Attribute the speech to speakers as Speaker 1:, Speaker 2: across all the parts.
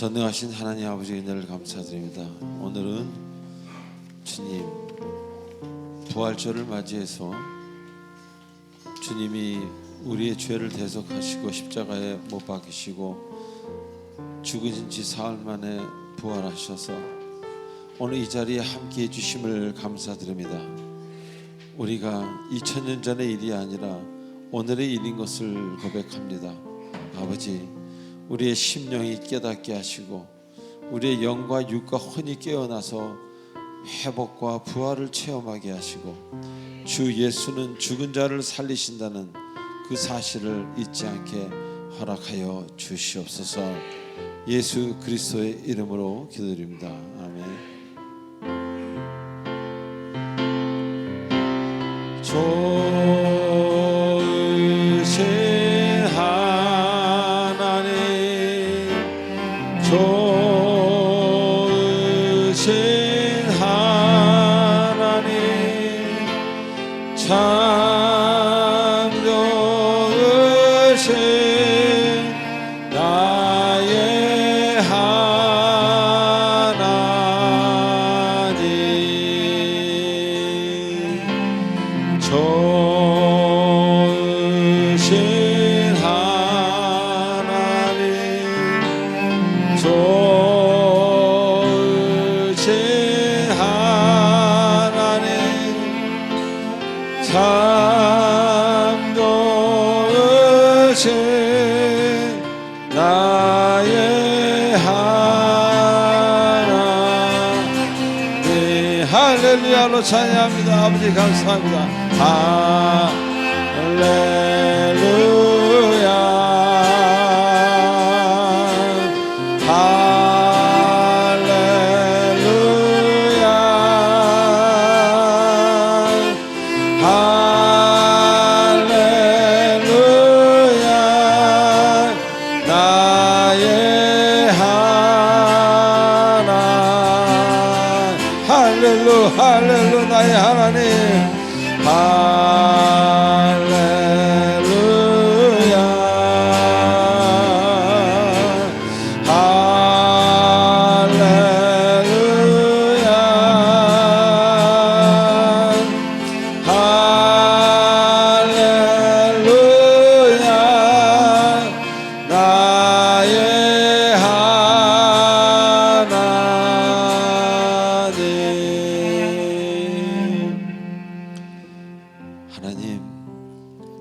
Speaker 1: 전능하신 하나님 아버지 은혜를 감사드립니다. 오늘은 주님 부활절을 맞이해서 주님이 우리의 죄를 대속하시고 십자가에 못 박히시고 죽으신 지 사흘 만에 부활하셔서 오늘 이 자리에 함께해 주심을 감사드립니다. 우리가 2000년 전의 일이 아니라 오늘의 일인 것을 고백합니다. 아버지, 우리의 심령이 깨닫게 하시고 우리의 영과 육과 혼이 깨어나서 회복과 부활을 체험하게 하시고 주 예수는 죽은 자를 살리신다는 그 사실을 잊지 않게 허락하여 주시옵소서. 예수 그리스도의 이름으로 기도드립니다. 아멘. 좋으신 하나님, 좋으신 하나님, 참 좋으신 나의 하나님, 좋으신 하나님, 좋으신 하나님, 참 좋으신 나의 하나님. 할렐루야로 찬양합니다. 아버지 감사합니다. 할렐루야, 할렐루야, 할렐루야, 나의 하나님. 할렐루 나의 하나님. 할렐루야, 할렐루야, 할렐루야, 나의 하나님,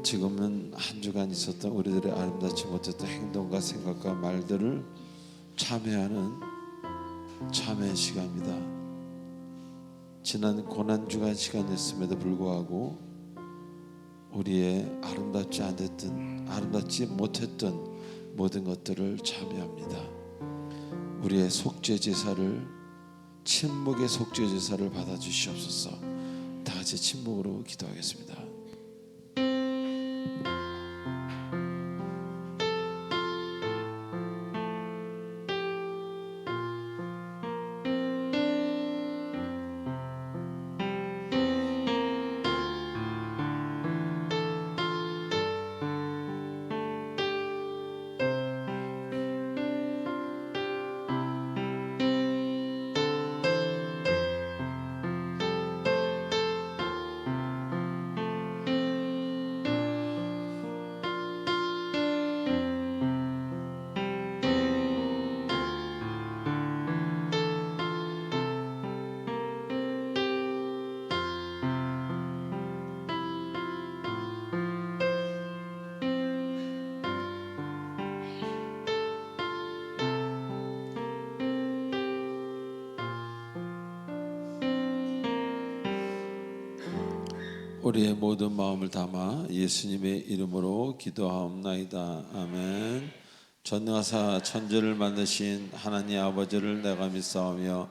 Speaker 1: 지금은 한 주간 있었던 우리들의 아름답지 못했던 행동과 생각과 말들을 참회하는 참회 시간입니다. 지난 고난주간 시간이었음에도 불구하고 우리의 아름답지 못했던 모든 것들을 참회합니다. 우리의 속죄제사를, 침묵의 속죄제사를 받아주시옵소서. 다 같이 침묵으로 기도하겠습니다. 우리의 모든 마음을 담아 예수님의 이름으로 기도하옵나이다. 아멘. 전능하사 천지를 만드신 하나님 아버지를 내가 믿사오며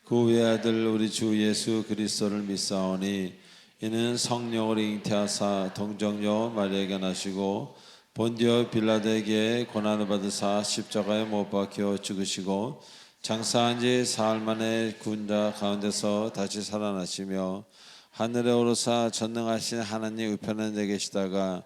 Speaker 1: 그 외아들 우리 주 예수 그리스도를 믿사오니 이는 성령으로 잉태하사 동정녀 마리아에게 나시고 본디오 빌라도에게 고난을 받으사 십자가에 못 박혀 죽으시고 장사한 지 사흘 만에 죽은 자 가운데서 다시 살아나시며 하늘에 오르사 전능하신 하나님 우편에 내 계시다가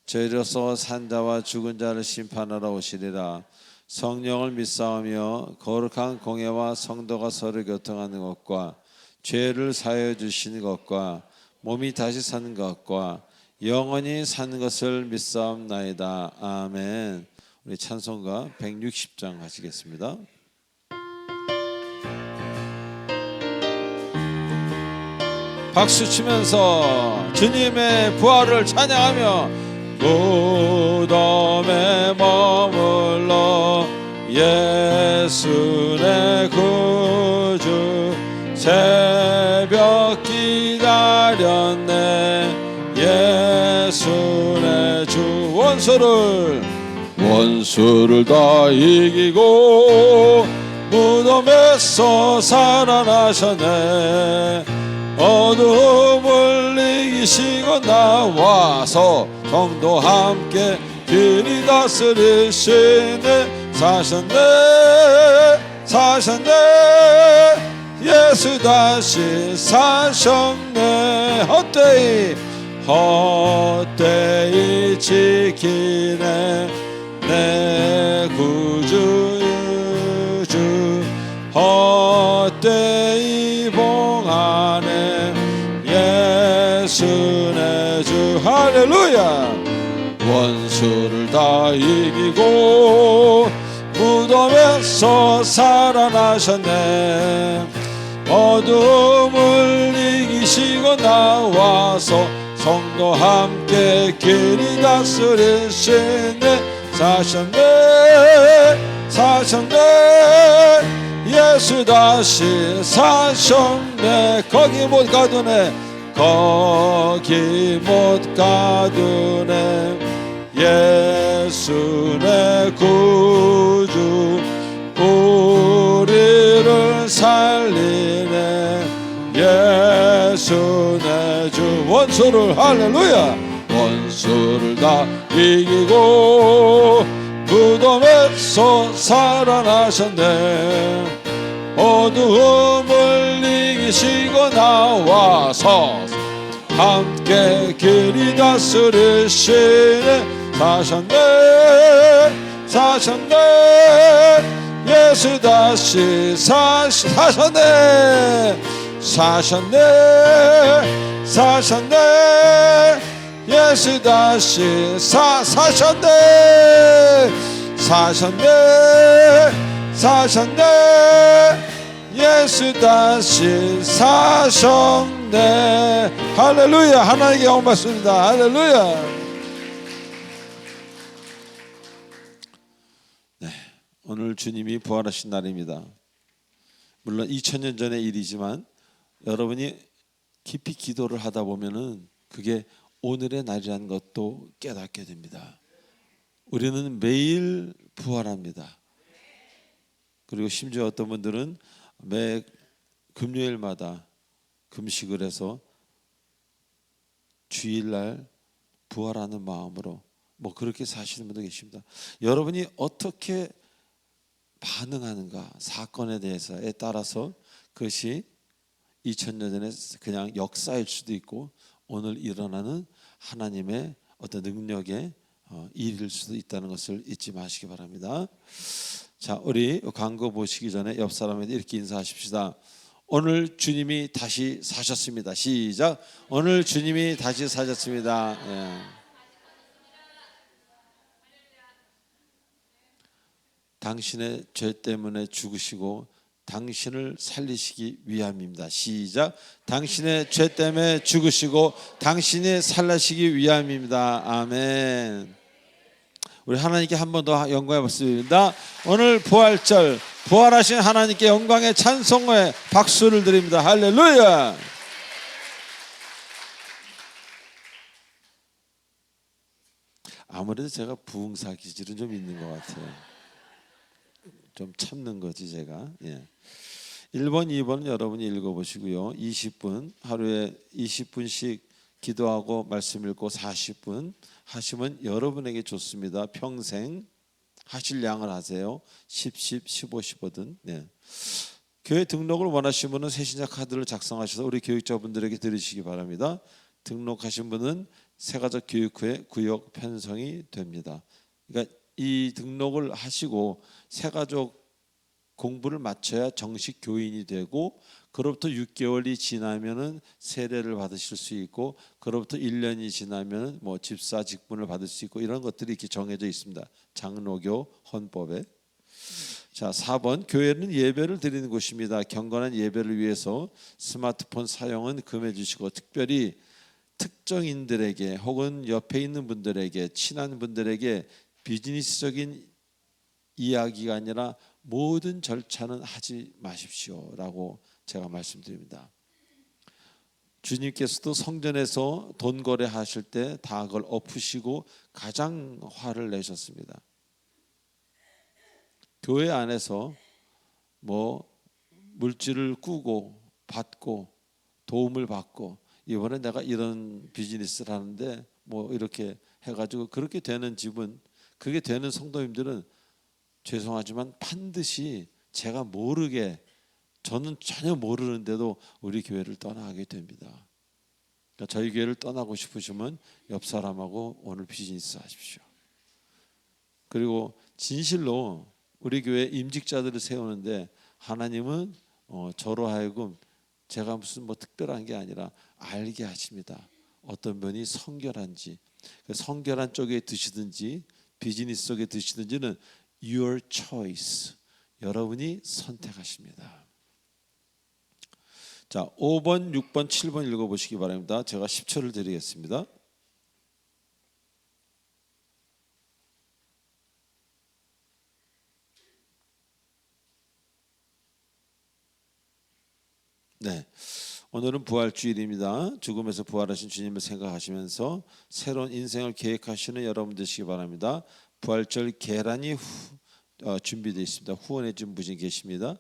Speaker 1: 저희로서 산자와 죽은 자를 심판하러 오시리라. 성령을 믿사오며 거룩한 공예와 성도가 서로 교통하는 것과 죄를 사하여 주시는 것과 몸이 다시 사는 것과 영원히 사는 것을 믿사옵나이다. 아멘. 우리 찬송가 160장 하시겠습니다. 박수 치면서 주님의 부활을 찬양하며 무덤에 머물러 예수 내 구주 새벽 기다렸네 예수 내 주 원수를 다 이기고 무덤에서 살아나셨네 어둠을 이기시고 나와서 성도 함께 길이 다스리시네 사셨네 예수 다시 사셨네 헛되이 지키네 내 구주 주 헛되이 봉하네 예수 내 주 할렐루야 원수를 다 이기고 무덤에서 살아나셨네 어둠을 이기시고 나와서 성도 함께 길이 다스리시네 사셨네 예수 다시 사셨네 거기 못 가두네 예수 내 구주 우리를 살리네 예수 내 주 원수를 할렐루야 원수를 다 이기고 무덤에서 살아나셨네 어두움을 이기시고 나와서 함께 길이 다스리시네 사셨네 예수 다시 사셨네 예수 다시 사셨네 예수 다시 사셨네 할렐루야 하나님께 영광 받습니다 할렐루야 네, 오늘 주님이 부활하신 날입니다 물론 2000년 전의 일이지만 여러분이 깊이 기도를 하다 보면은 그게 오늘의 날이라는 것도 깨닫게 됩니다. 우리는 매일 부활합니다. 그리고 심지어 어떤 분들은 매 금요일마다 금식을 해서 주일날 부활하는 마음으로 뭐 그렇게 사시는 분도 계십니다. 여러분이 어떻게 반응하는가 사건에 대해서에 따라서 그것이 2000년 전에 그냥 역사일 수도 있고 오늘 일어나는 하나님의 어떤 능력의 일일 수도 있다는 것을 잊지 마시기 바랍니다. 자, 우리 광고 보시기 전에 옆 사람에게 이렇게 인사하십시다. 오늘 주님이 다시 사셨습니다. 시작. 오늘 주님이 다시 사셨습니다. 예. 당신의 죄 때문에 죽으시고 당신을 살리시기 위함입니다. 시작. 당신의 죄 때문에 죽으시고 당신이 살리시기 위함입니다. 아멘. 우리 하나님께 한 번 더 영광의 박수입니다. 오늘 부활절 부활하신 하나님께 영광의 찬송의 박수를 드립니다. 할렐루야. 아무래도 제가 부흥사 기질은 좀 있는 것 같아요. 좀 참는 거지 제가. 예. 1번, 2번 여러분이 읽어보시고요. 20분 하루에 20분씩 기도하고 말씀 읽고 40분 하시면 여러분에게 좋습니다. 평생 하실 양을 하세요. 10, 15, 15든. 네. 교회 등록을 원하시는 분은 새신자 카드를 작성하셔서 우리 교육자분들에게 드리시기 바랍니다. 등록하신 분은 새가족 교육후에 구역 편성이 됩니다. 그러니까 이 등록을 하시고 새가족 공부를 마쳐야 정식 교인이 되고, 그로부터 6개월이 지나면은 세례를 받으실 수 있고, 그로부터 1년이 지나면은 뭐 집사 직분을 받을 수 있고, 이런 것들이 이렇게 정해져 있습니다. 장로교 헌법에. 자, 4번 교회는 예배를 드리는 곳입니다. 경건한 예배를 위해서 스마트폰 사용은 금해 주시고, 특별히 특정인들에게 혹은 옆에 있는 분들에게, 친한 분들에게 비즈니스적인 이야기가 아니라 모든 절차는 하지 마십시오라고 제가 말씀드립니다. 주님께서도 성전에서 돈 거래하실 때 다 그걸 엎으시고 가장 화를 내셨습니다. 교회 안에서 뭐 물질을 꾸고 받고 도움을 받고, 이번에 내가 이런 비즈니스를 하는데 뭐 이렇게 해가지고 그렇게 되는 집은, 그게 되는 성도님들은 죄송하지만 반드시 제가 모르게, 저는 전혀 모르는데도 우리 교회를 떠나게 됩니다. 그러니까 저희 교회를 떠나고 싶으시면 옆 사람하고 오늘 비즈니스 하십시오. 그리고 진실로 우리 교회 임직자들을 세우는데 하나님은 저로 하여금 제가 무슨 뭐 특별한 게 아니라 알게 하십니다. 어떤 분이 성결한지, 성결한 쪽에 드시든지 비즈니스 쪽에 드시든지는 your choice, 여러분이 선택하십니다. 자, 5번, 6번, 7번 읽어보시기 바랍니다. 제가 10초를 드리겠습니다. 네, 오늘은 부활주일입니다. 죽음에서 부활하신 주님을 생각하시면서 새로운 인생을 계획하시는 여러분 되시기 바랍니다. 부활절 계란이 준비되어 있습니다. 후원해 준 분이 계십니다.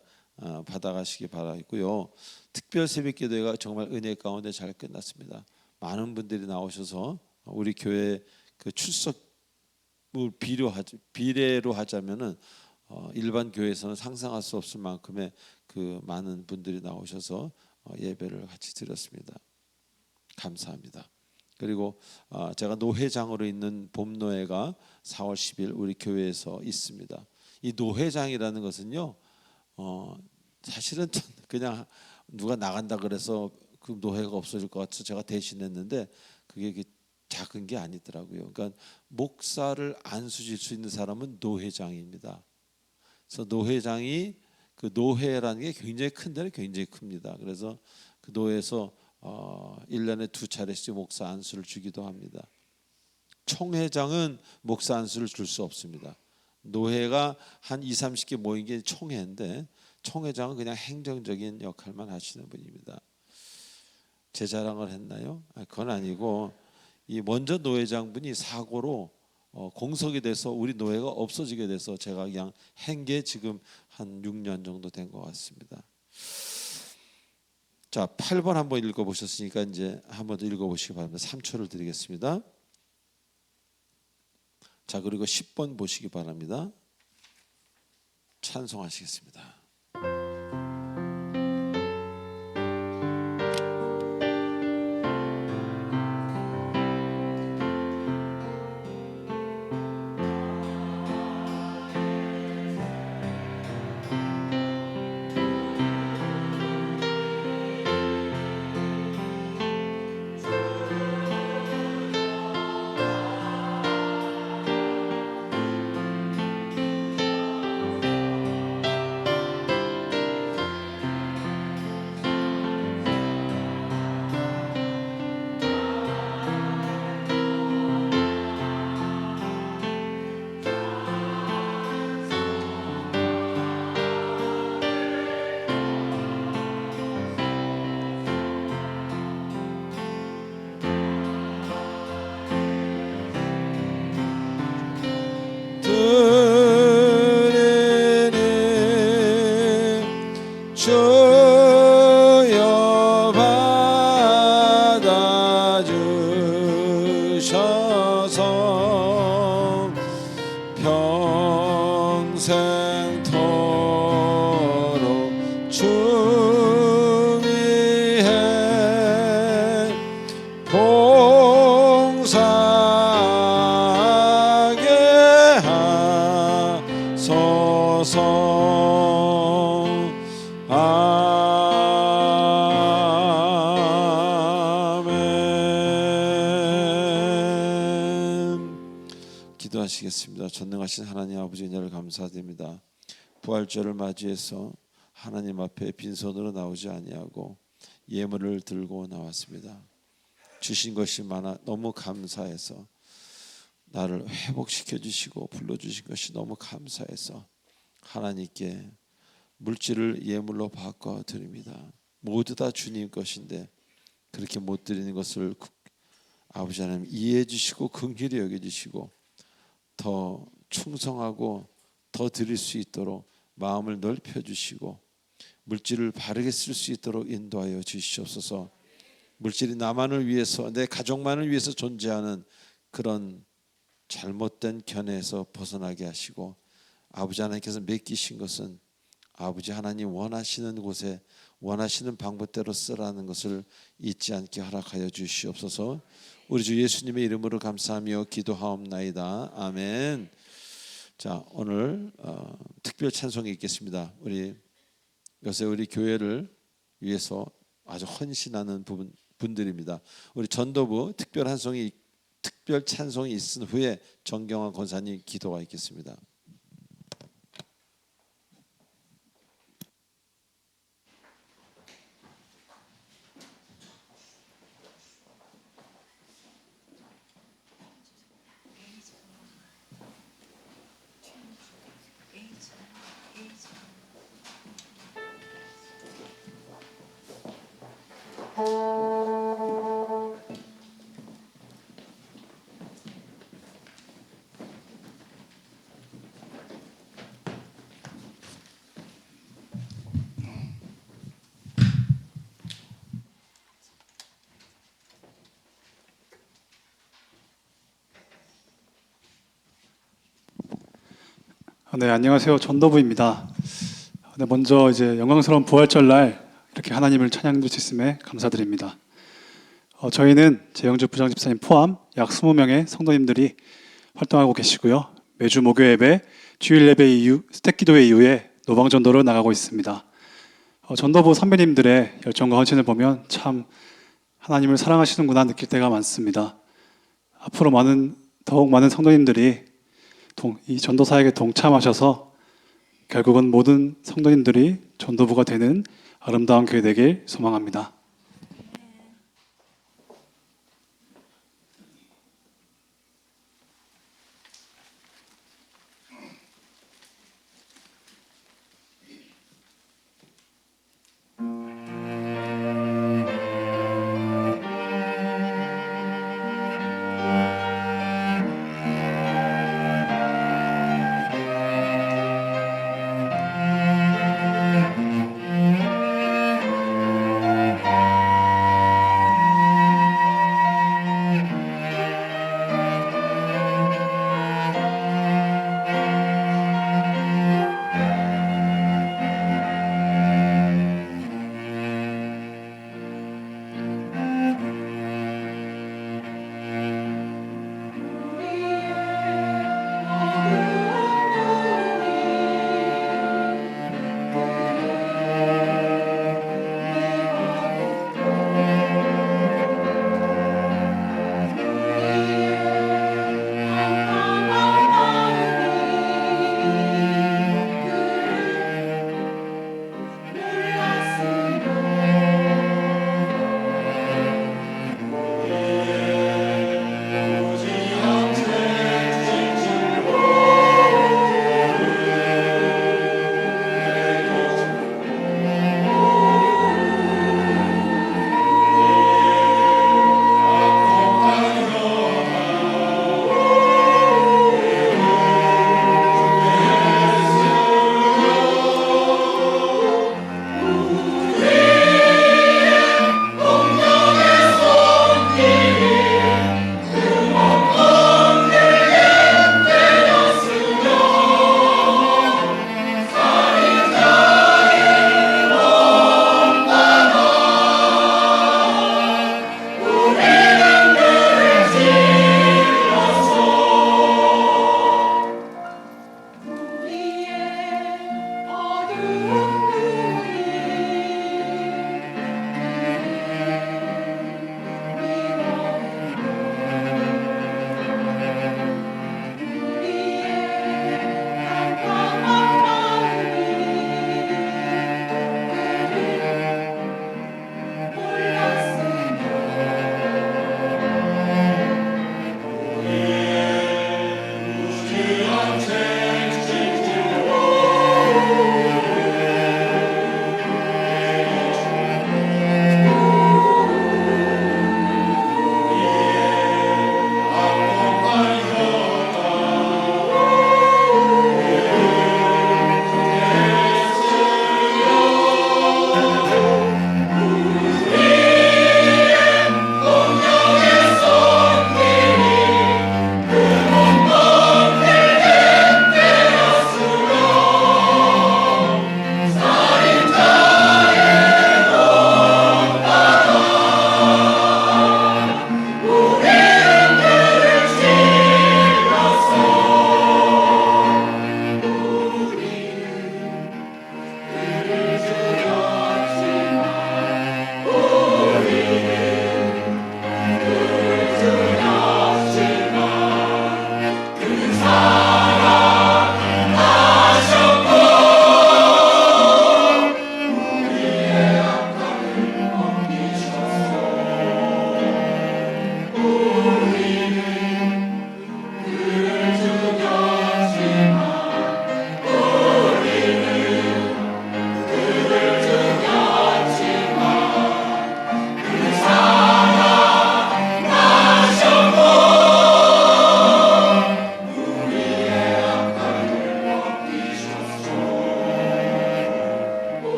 Speaker 1: 받아가시기 바라고요. 특별 새벽기도회가 정말 은혜 가운데 잘 끝났습니다. 많은 분들이 나오셔서 우리 교회 그 출석을 비례로 하자면은 일반 교회에서는 상상할 수 없을 만큼의 그 많은 분들이 나오셔서 예배를 같이 드렸습니다. 감사합니다. 그리고 제가 노회장으로 있는 봄노회가 4월 10일 우리 교회에서 있습니다. 이 노회장이라는 것은요, 사실은 그냥 누가 나간다 그래서 그 노회가 없어질 것 같아서 제가 대신했는데 그게 작은 게 아니더라고요. 그러니까 목사를 안수질 수 있는 사람은 노회장입니다. 그래서 노회장이, 그 노회라는 게 굉장히 큰 데는 굉장히 큽니다. 그래서 그 노회에서 1년에 2차례씩 목사 안수를 주기도 합니다. 총회장은 목사 안수를 줄 수 없습니다. 노회가 한 20-30개 모인 게 총회인데, 총회장은 그냥 행정적인 역할만 하시는 분입니다. 제 자랑을 했나요? 그건 아니고, 이 먼저 노회장분이 사고로 공석이 돼서 우리 노회가 없어지게 돼서 제가 그냥 한 게 지금 한 6년 정도 된 것 같습니다. 자, 8번 한번 읽어보셨으니까 이제 한번 더 읽어보시기 바랍니다. 3초를 드리겠습니다. 자, 그리고 10번 보시기 바랍니다. 찬송하시겠습니다. 주여 받아주셔서 평생토록 주 위에 봉사하게 기도하시겠습니다. 전능하신 하나님 아버지 은혜를 감사드립니다. 부활절을 맞이해서 하나님 앞에 빈손으로 나오지 아니하고 예물을 들고 나왔습니다. 주신 것이 많아 너무 감사해서 나를 회복시켜 주시고 불러주신 것이 너무 감사해서 하나님께 물질을 예물로 바꿔 드립니다. 모두 다 주님 것인데 그렇게 못 드리는 것을 아버지 하나님 이해해 주시고 긍휼히 여겨 주시고 더 충성하고 더 드릴 수 있도록 마음을 넓혀 주시고 물질을 바르게 쓸 수 있도록 인도하여 주시옵소서. 물질이 나만을 위해서 내 가족만을 위해서 존재하는 그런 잘못된 견해에서 벗어나게 하시고 아버지 하나님께서 맡기신 것은 아버지 하나님 원하시는 곳에 원하시는 방법대로 쓰라는 것을 잊지 않게 허락하여 주시옵소서. 우리 주 예수님의 이름으로 감사하며 기도하옵나이다. 아멘. 자, 오늘 특별 찬송이 있겠습니다. 우리 요새 우리 교회를 위해서 아주 헌신하는 분들입니다. 우리 전도부 특별 찬송이 있은 후에 정경환 권사님 기도가 있겠습니다.
Speaker 2: 네, 안녕하세요. 전도부입니다. 네, 먼저 이제 영광스러운 부활절 날 이렇게 하나님을 찬양할 수 있음에 감사드립니다. 저희는 재영주 부장집사님 포함 약 20명의 성도님들이 활동하고 계시고요. 매주 목요 예배, 주일 예배 이후, 스택 기도회 이후에 노방 전도를 나가고 있습니다. 전도부 선배님들의 열정과 헌신을 보면 참 하나님을 사랑하시는구나 느낄 때가 많습니다. 앞으로 더욱 많은 성도님들이 이 전도 사역에 동참하셔서 결국은 모든 성도님들이 전도부가 되는 아름다운 교회 되길 소망합니다.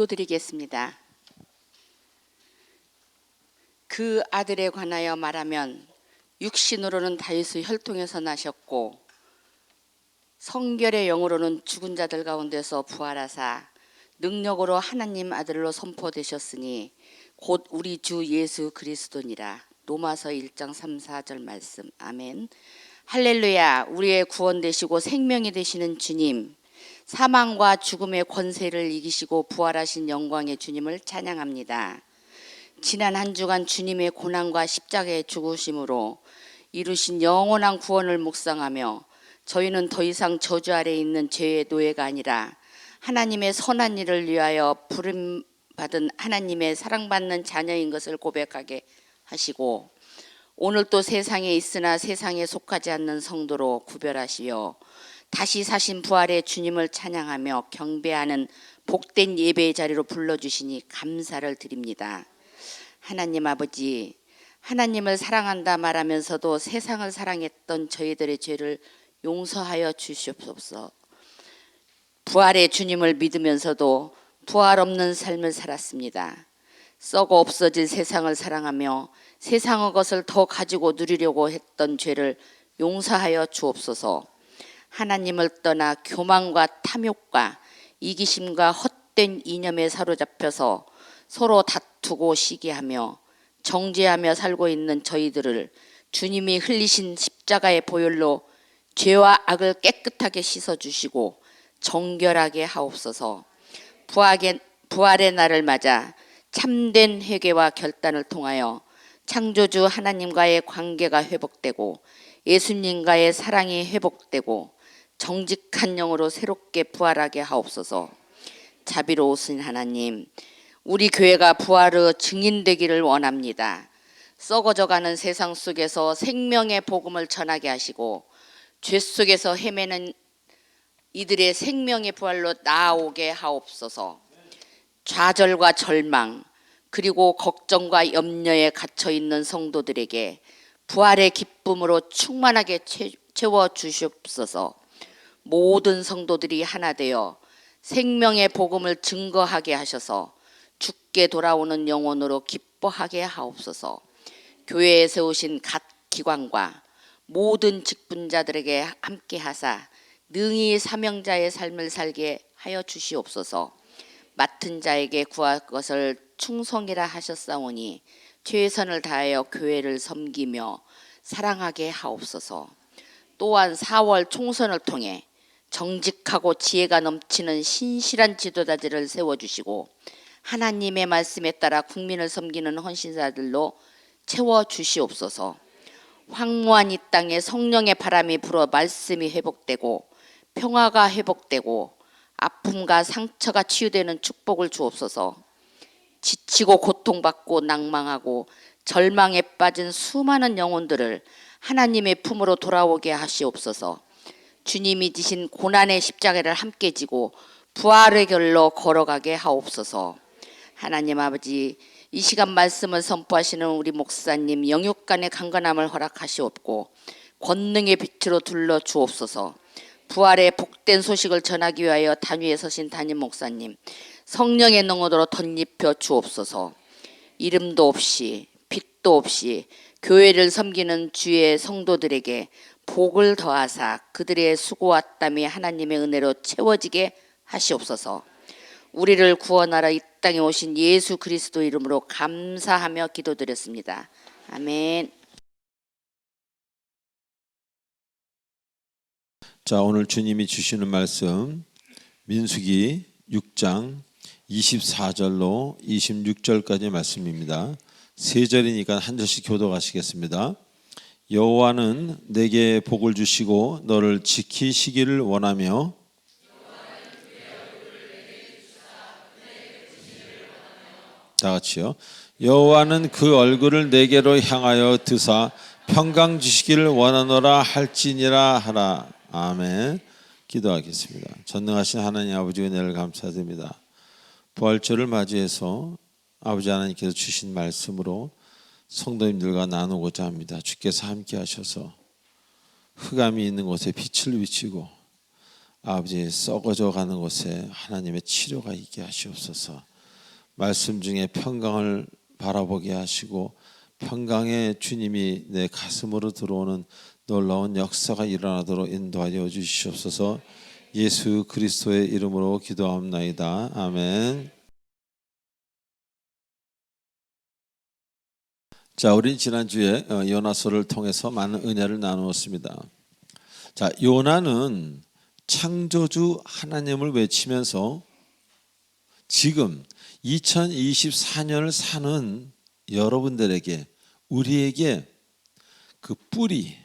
Speaker 3: 기도드리겠습니다. 그 아들에 관하여 말하면 육신으로는 다윗의 혈통에서 나셨고 성결의 영으로는 죽은 자들 가운데서 부활하사 능력으로 하나님 아들로 선포되셨으니 곧 우리 주 예수 그리스도니라. 로마서 1장 3, 4절 말씀. 아멘. 할렐루야. 우리의 구원 되시고 생명이 되시는 주님, 사망과 죽음의 권세를 이기시고 부활하신 영광의 주님을 찬양합니다. 지난 한 주간 주님의 고난과 십자가의 죽으심으로 이루신 영원한 구원을 묵상하며 저희는 더 이상 저주 아래에 있는 죄의 노예가 아니라 하나님의 선한 일을 위하여 부름받은 하나님의 사랑받는 자녀인 것을 고백하게 하시고, 오늘 또 세상에 있으나 세상에 속하지 않는 성도로 구별하시어 다시 사신 부활의 주님을 찬양하며 경배하는 복된 예배의 자리로 불러주시니 감사를 드립니다. 하나님 아버지, 하나님을 사랑한다 말하면서도 세상을 사랑했던 저희들의 죄를 용서하여 주시옵소서. 부활의 주님을 믿으면서도 부활 없는 삶을 살았습니다. 썩어 없어질 세상을 사랑하며 세상의 것을 더 가지고 누리려고 했던 죄를 용서하여 주옵소서. 하나님을 떠나 교만과 탐욕과 이기심과 헛된 이념에 사로잡혀서 서로 다투고 시기하며 정죄하며 살고 있는 저희들을 주님이 흘리신 십자가의 보혈로 죄와 악을 깨끗하게 씻어주시고 정결하게 하옵소서. 부활의 날을 맞아 참된 회개와 결단을 통하여 창조주 하나님과의 관계가 회복되고 예수님과의 사랑이 회복되고 정직한 영으로 새롭게 부활하게 하옵소서. 자비로우신 하나님, 우리 교회가 부활의 증인되기를 원합니다. 썩어져가는 세상 속에서 생명의 복음을 전하게 하시고 죄 속에서 헤매는 이들의 생명의 부활로 나아오게 하옵소서. 좌절과 절망 그리고 걱정과 염려에 갇혀있는 성도들에게 부활의 기쁨으로 충만하게 채워주시옵소서. 모든 성도들이 하나 되어 생명의 복음을 증거하게 하셔서 죽게 돌아오는 영혼으로 기뻐하게 하옵소서. 교회에 세우신 각 기관과 모든 직분자들에게 함께 하사 능히 사명자의 삶을 살게 하여 주시옵소서. 맡은 자에게 구할 것을 충성이라 하셨사오니 최선을 다하여 교회를 섬기며 사랑하게 하옵소서. 또한 4월 총선을 통해 정직하고 지혜가 넘치는 신실한 지도자들을 세워주시고 하나님의 말씀에 따라 국민을 섬기는 헌신자들로 채워주시옵소서. 황무한 이 땅에 성령의 바람이 불어 말씀이 회복되고 평화가 회복되고 아픔과 상처가 치유되는 축복을 주옵소서. 지치고 고통받고 낭망하고 절망에 빠진 수많은 영혼들을 하나님의 품으로 돌아오게 하시옵소서. 주님이 지신 고난의 십자가를 함께 지고 부활의 길로 걸어가게 하옵소서. 하나님 아버지, 이 시간 말씀을 선포하시는 우리 목사님 영육간의 강건함을 허락하시옵고 권능의 빛으로 둘러 주옵소서. 부활의 복된 소식을 전하기 위하여 단위에 서신 담임 목사님 성령의 능력으로 덧입혀 주옵소서. 이름도 없이 빛도 없이 교회를 섬기는 주의 성도들에게 복을 더하사 그들의 수고와 땀이 하나님의 은혜로 채워지게 하시옵소서. 우리를 구원하러 이 땅에 오신 예수 그리스도 이름으로 감사하며 기도드렸습니다. 아멘.
Speaker 1: 자, 오늘 주님이 주시는 말씀 민수기 6장 24절로 26절까지 말씀입니다. 세 절이니까 한 절씩 교독하시겠습니다. 여호와는 내게 복을 주시고 너를 지키시기를 원하며 다 같이요. 여호와는 그 얼굴을 내게로 향하여 드사 평강 주시기를 원하노라 할지니라 하라. 아멘. 기도하겠습니다. 전능하신 하나님 아버지 은혜를 감사드립니다. 부활절을 맞이해서 아버지 하나님께서 주신 말씀으로 성도님들과 나누고자 합니다. 주께서 함께 하셔서 흑암이 있는 곳에 빛을 비치고 아버지 썩어져 가는 곳에 하나님의 치료가 있게 하시옵소서. 말씀 중에 평강을 바라보게 하시고 평강의 주님이 내 가슴으로 들어오는 놀라운 역사가 일어나도록 인도하여 주시옵소서. 예수 그리스도의 이름으로 기도합나이다. 아멘. 자, 우리 지난주에 요나서를 통해서 많은 은혜를 나누었습니다. 자, 요나는 창조주 하나님을 외치면서 지금 2024년을 사는 여러분들에게, 우리에게 그 뿌리,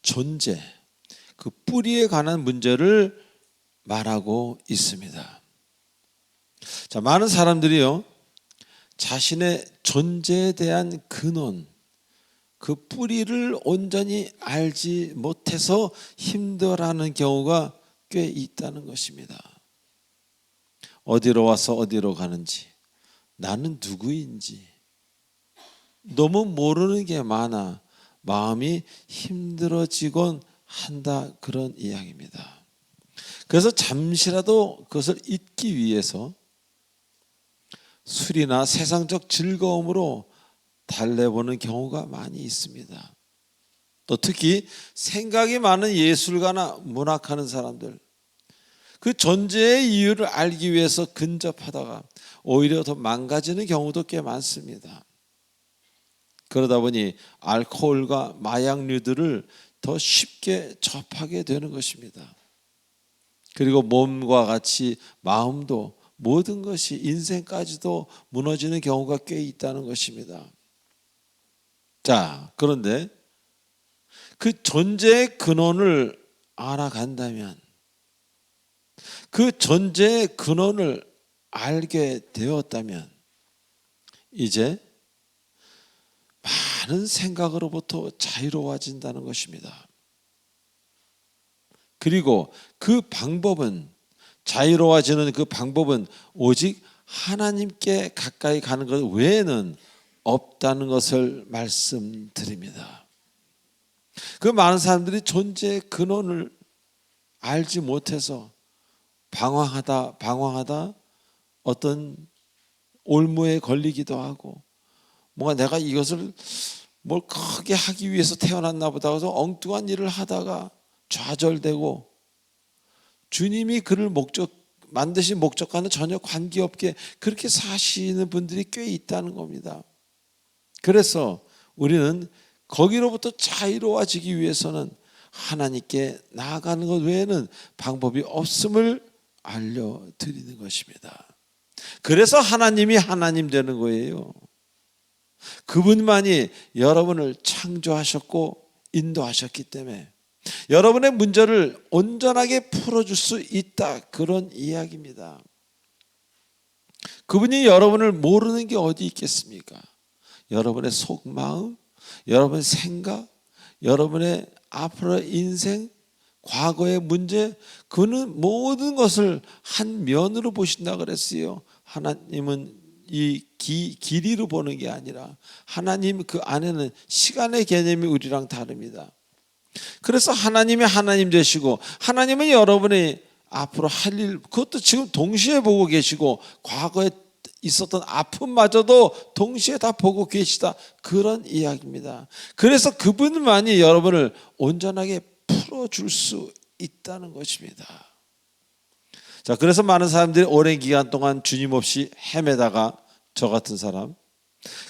Speaker 1: 존재, 그 뿌리에 관한 문제를 말하고 있습니다. 자, 많은 사람들이요, 자신의 존재에 대한 근원, 그 뿌리를 온전히 알지 못해서 힘들어하는 경우가 꽤 있다는 것입니다. 어디로 와서 어디로 가는지, 나는 누구인지 너무 모르는 게 많아 마음이 힘들어지곤 한다, 그런 이야기입니다. 그래서 잠시라도 그것을 잊기 위해서 술이나 세상적 즐거움으로 달래보는 경우가 많이 있습니다. 또 특히 생각이 많은 예술가나 문학하는 사람들, 그 존재의 이유를 알기 위해서 근접하다가 오히려 더 망가지는 경우도 꽤 많습니다. 그러다 보니 알코올과 마약류들을 더 쉽게 접하게 되는 것입니다. 그리고 몸과 같이 마음도, 모든 것이, 인생까지도 무너지는 경우가 꽤 있다는 것입니다. 자, 그런데 그 존재의 근원을 알아간다면, 그 존재의 근원을 알게 되었다면 이제 많은 생각으로부터 자유로워진다는 것입니다. 그리고 그 방법은, 자유로워지는 그 방법은 오직 하나님께 가까이 가는 것 외에는 없다는 것을 말씀드립니다. 그 많은 사람들이 존재의 근원을 알지 못해서 방황하다 어떤 올무에 걸리기도 하고, 뭔가 내가 이것을 뭘 크게 하기 위해서 태어났나 보다 해서 엉뚱한 일을 하다가 좌절되고, 주님이 그를 만드신 목적과는 전혀 관계없게 그렇게 사시는 분들이 꽤 있다는 겁니다. 그래서 우리는 거기로부터 자유로워지기 위해서는 하나님께 나아가는 것 외에는 방법이 없음을 알려드리는 것입니다. 그래서 하나님이 하나님 되는 거예요. 그분만이 여러분을 창조하셨고 인도하셨기 때문에 여러분의 문제를 온전하게 풀어줄 수 있다, 그런 이야기입니다. 그분이 여러분을 모르는 게 어디 있겠습니까? 여러분의 속마음, 여러분의 생각, 여러분의 앞으로의 인생, 과거의 문제, 그는 모든 것을 한 면으로 보신다 그랬어요. 하나님은 이 길이로 보는 게 아니라 하나님 그 안에는 시간의 개념이 우리랑 다릅니다. 그래서 하나님이 하나님 되시고, 하나님은 여러분이 앞으로 할 일, 그것도 지금 동시에 보고 계시고, 과거에 있었던 아픔마저도 동시에 다 보고 계시다, 그런 이야기입니다. 그래서 그분만이 여러분을 온전하게 풀어줄 수 있다는 것입니다. 자, 그래서 많은 사람들이 오랜 기간 동안 주님 없이 헤매다가, 저 같은 사람,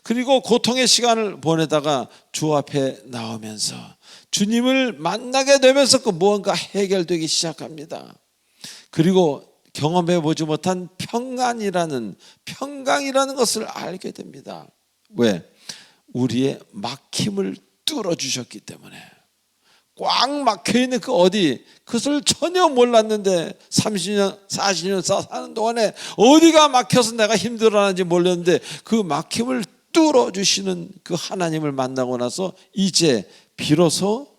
Speaker 1: 그리고 고통의 시간을 보내다가 주 앞에 나오면서 주님을 만나게 되면서 그 무언가 해결되기 시작합니다. 그리고 경험해 보지 못한 평강이라는 것을 알게 됩니다. 왜? 우리의 막힘을 뚫어주셨기 때문에. 꽉 막혀있는 그 어디, 그것을 전혀 몰랐는데 30년 40년 사는 동안에 어디가 막혀서 내가 힘들어하는지 몰랐는데 그 막힘을 뚫어주시는 그 하나님을 만나고 나서 이제 비로소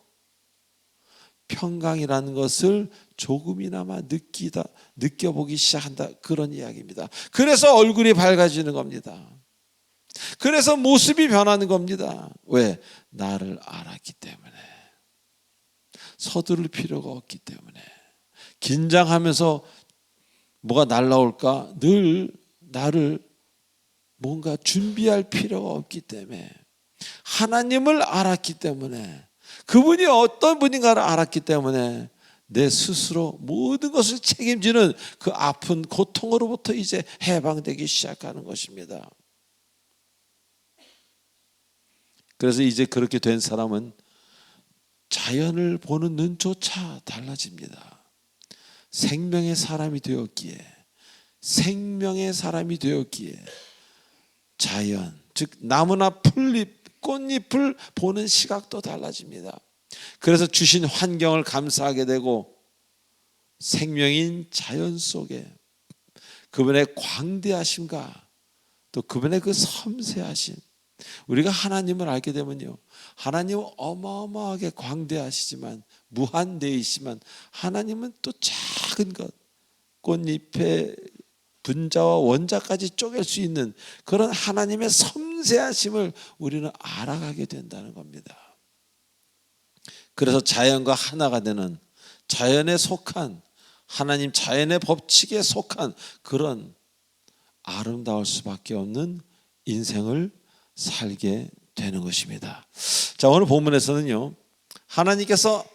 Speaker 1: 평강이라는 것을 조금이나마 느껴보기 시작한다, 그런 이야기입니다. 그래서 얼굴이 밝아지는 겁니다. 그래서 모습이 변하는 겁니다. 왜? 나를 알았기 때문에. 서두를 필요가 없기 때문에. 긴장하면서 뭐가 날라올까 늘 나를 뭔가 준비할 필요가 없기 때문에, 하나님을 알았기 때문에, 그분이 어떤 분인가를 알았기 때문에 내 스스로 모든 것을 책임지는 그 아픈 고통으로부터 이제 해방되기 시작하는 것입니다. 그래서 이제 그렇게 된 사람은 자연을 보는 눈조차 달라집니다. 생명의 사람이 되었기에, 자연, 즉 나무나 풀잎, 꽃잎을 보는 시각도 달라집니다. 그래서 주신 환경을 감사하게 되고, 생명인 자연 속에 그분의 광대하심과 또 그분의 그 섬세하심, 우리가 하나님을 알게 되면요, 하나님은 어마어마하게 광대하시지만, 무한대이시지만, 하나님은 또 작은 것, 꽃잎의 분자와 원자까지 쪼갤 수 있는 그런 하나님의 섬세하심을 우리는 알아가게 된다는 겁니다. 그래서 자연과 하나가 되는, 자연에 속한, 하나님 자연의 법칙에 속한 그런 아름다울 수밖에 없는 인생을 살게 되는 것입니다. 자, 오늘 본문에서는요, 하나님께서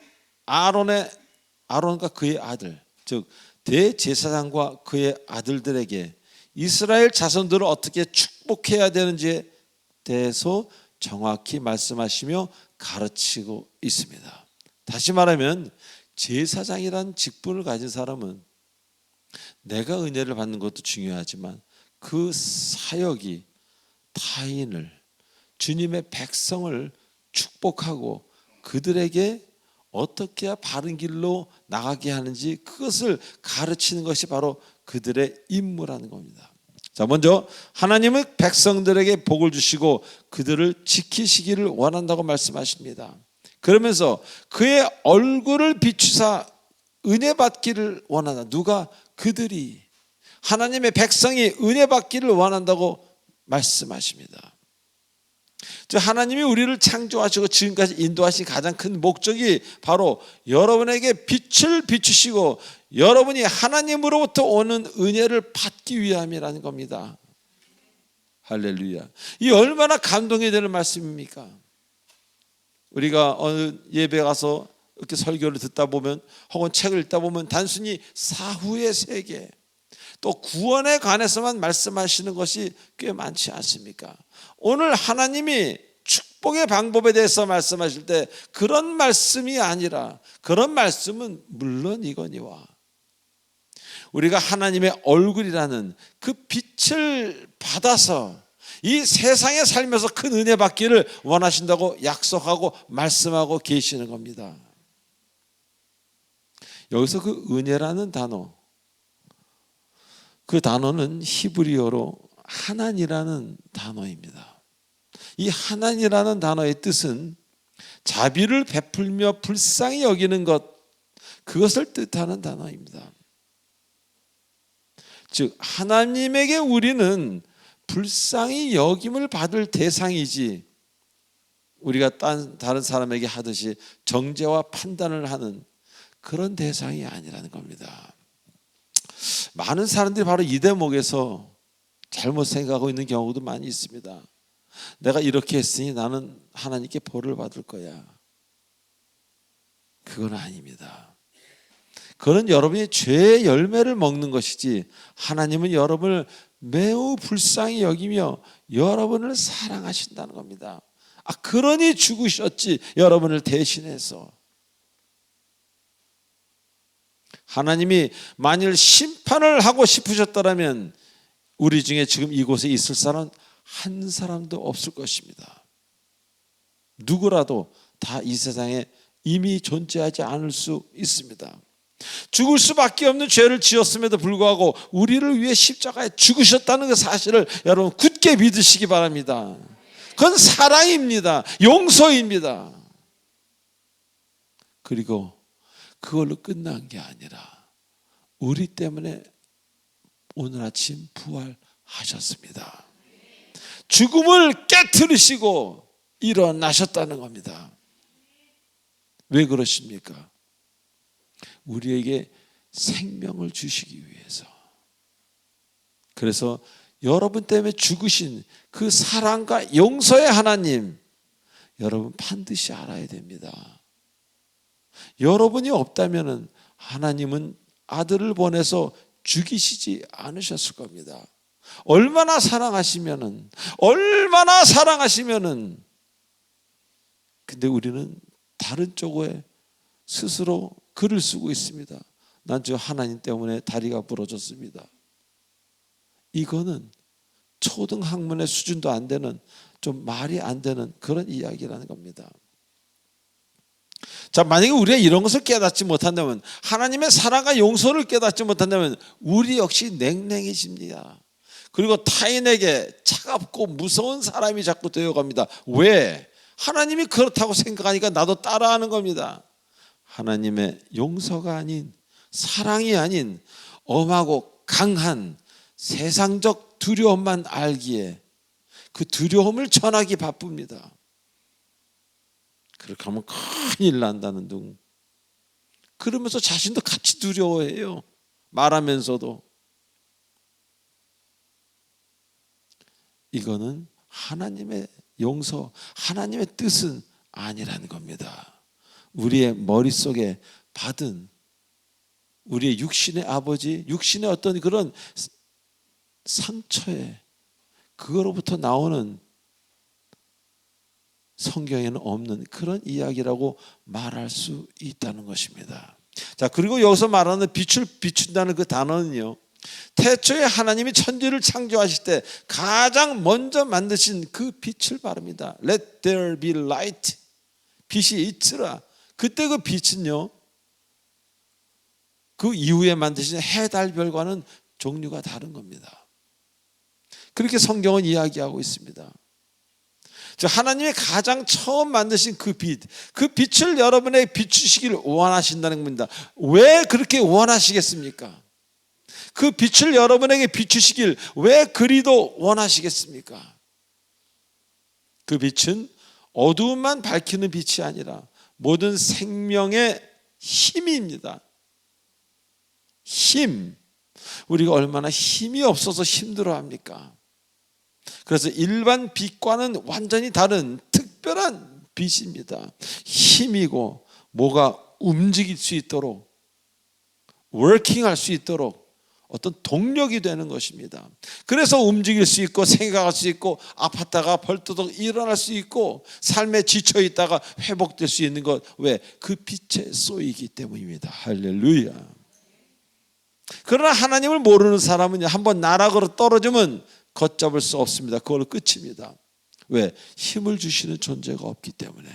Speaker 1: 아론과 그의 아들, 즉 대제사장과 그의 아들들에게 이스라엘 자손들을 어떻게 축복해야 되는지에 대해서 정확히 말씀하시며 가르치고 있습니다. 다시 말하면 제사장이란 직분을 가진 사람은 내가 은혜를 받는 것도 중요하지만 그 사역이 타인을, 주님의 백성을 축복하고 그들에게 어떻게 해야 바른 길로 나가게 하는지 그것을 가르치는 것이 바로 그들의 임무라는 겁니다. 자, 먼저 하나님은 백성들에게 복을 주시고 그들을 지키시기를 원한다고 말씀하십니다. 그러면서 그의 얼굴을 비추사 은혜 받기를 원한다. 누가? 그들이, 하나님의 백성이 은혜 받기를 원한다고 말씀하십니다. 하나님이 우리를 창조하시고 지금까지 인도하신 가장 큰 목적이 바로 여러분에게 빛을 비추시고 여러분이 하나님으로부터 오는 은혜를 받기 위함이라는 겁니다. 할렐루야. 이 얼마나 감동이 되는 말씀입니까? 우리가 어느 예배 가서 이렇게 설교를 듣다 보면 혹은 책을 읽다 보면 단순히 사후의 세계, 또 구원에 관해서만 말씀하시는 것이 꽤 많지 않습니까? 오늘 하나님이 축복의 방법에 대해서 말씀하실 때 그런 말씀이 아니라, 그런 말씀은 물론 이거니와 우리가 하나님의 얼굴이라는 그 빛을 받아서 이 세상에 살면서 큰 은혜 받기를 원하신다고 약속하고 말씀하고 계시는 겁니다. 여기서 그 은혜라는 단어, 그 단어는 히브리어로 하난이라는 단어입니다. 이 하난이라는 단어의 뜻은 자비를 베풀며 불쌍히 여기는 것, 그것을 뜻하는 단어입니다. 즉 하나님에게 우리는 불쌍히 여김을 받을 대상이지, 우리가 다른 사람에게 하듯이 정죄와 판단을 하는 그런 대상이 아니라는 겁니다. 많은 사람들이 바로 이 대목에서 잘못 생각하고 있는 경우도 많이 있습니다. 내가 이렇게 했으니 나는 하나님께 벌을 받을 거야. 그건 아닙니다. 그건 여러분이 죄의 열매를 먹는 것이지, 하나님은 여러분을 매우 불쌍히 여기며 여러분을 사랑하신다는 겁니다. 그러니 죽으셨지, 여러분을 대신해서. 하나님이 만일 심판을 하고 싶으셨다면 우리 중에 지금 이곳에 있을 사람 한 사람도 없을 것입니다. 누구라도 다 이 세상에 이미 존재하지 않을 수 있습니다. 죽을 수밖에 없는 죄를 지었음에도 불구하고 우리를 위해 십자가에 죽으셨다는 그 사실을 여러분 굳게 믿으시기 바랍니다. 그건 사랑입니다. 용서입니다. 그리고 그걸로 끝난 게 아니라 우리 때문에 오늘 아침 부활하셨습니다. 죽음을 깨트리시고 일어나셨다는 겁니다. 왜 그러십니까? 우리에게 생명을 주시기 위해서. 그래서 여러분 때문에 죽으신 그 사랑과 용서의 하나님, 여러분 반드시 알아야 됩니다. 여러분이 없다면 하나님은 아들을 보내서 죽이시지 않으셨을 겁니다. 얼마나 사랑하시면은 근데 우리는 다른 쪽에 스스로 글을 쓰고 있습니다. 난 저 하나님 때문에 다리가 부러졌습니다. 이거는 초등학문의 수준도 안 되는, 좀 말이 안 되는 그런 이야기라는 겁니다. 자, 만약에 우리가 이런 것을 깨닫지 못한다면, 하나님의 사랑과 용서를 깨닫지 못한다면 우리 역시 냉랭해집니다. 그리고 타인에게 차갑고 무서운 사람이 자꾸 되어갑니다. 왜? 하나님이 그렇다고 생각하니까 나도 따라하는 겁니다. 하나님의 용서가 아닌, 사랑이 아닌 엄하고 강한 세상적 두려움만 알기에 그 두려움을 전하기 바쁩니다. 그렇게 하면 큰일 난다는 둥. 그러면서 자신도 같이 두려워해요. 말하면서도. 이거는 하나님의 용서, 하나님의 뜻은 아니라는 겁니다. 우리의 머릿속에 받은 우리의 육신의 아버지, 육신의 어떤 그런 상처에, 그거로부터 나오는 성경에는 없는 그런 이야기라고 말할 수 있다는 것입니다. 자, 그리고 여기서 말하는 빛을 비춘다는 그 단어는요, 태초에 하나님이 천지를 창조하실 때 가장 먼저 만드신 그 빛을 말합니다. Let there be light. 빛이 있으라. 그때 그 빛은요, 그 이후에 만드신 해, 달, 별과는 종류가 다른 겁니다. 그렇게 성경은 이야기하고 있습니다. 하나님이 가장 처음 만드신 그 빛, 그 빛을 여러분에게 비추시기를 원하신다는 겁니다. 왜 그렇게 원하시겠습니까? 그 빛을 여러분에게 비추시길 왜 그리도 원하시겠습니까? 그 빛은 어두움만 밝히는 빛이 아니라 모든 생명의 힘입니다. 힘. 우리가 얼마나 힘이 없어서 힘들어합니까? 그래서 일반 빛과는 완전히 다른 특별한 빛입니다. 힘이고 뭐가 움직일 수 있도록, 워킹할 수 있도록 어떤 동력이 되는 것입니다. 그래서 움직일 수 있고 생각할 수 있고 아팠다가 벌떡 일어날 수 있고 삶에 지쳐 있다가 회복될 수 있는 것, 왜? 그 빛에 쏘이기 때문입니다. 할렐루야. 그러나 하나님을 모르는 사람은 한번 나락으로 떨어지면 걷잡을 수 없습니다. 그걸로 끝입니다. 왜? 힘을 주시는 존재가 없기 때문에.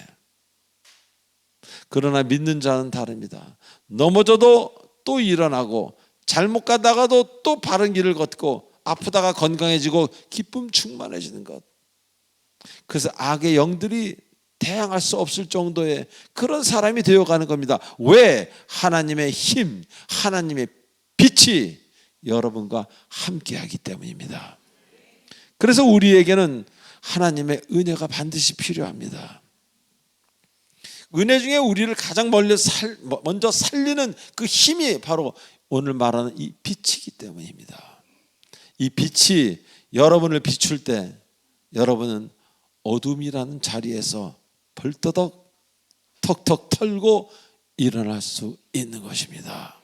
Speaker 1: 그러나 믿는 자는 다릅니다. 넘어져도 또 일어나고, 잘못 가다가도 또 바른 길을 걷고, 아프다가 건강해지고 기쁨 충만해지는 것. 그래서 악의 영들이 대항할 수 없을 정도의 그런 사람이 되어가는 겁니다. 왜? 하나님의 힘, 하나님의 빛이 여러분과 함께하기 때문입니다. 그래서 우리에게는 하나님의 은혜가 반드시 필요합니다. 은혜 중에 우리를 가장 먼저 살리는 그 힘이 바로 오늘 말하는 이 빛이기 때문입니다. 이 빛이 여러분을 비출 때 여러분은 어둠이라는 자리에서 벌떡 턱턱 털고 일어날 수 있는 것입니다.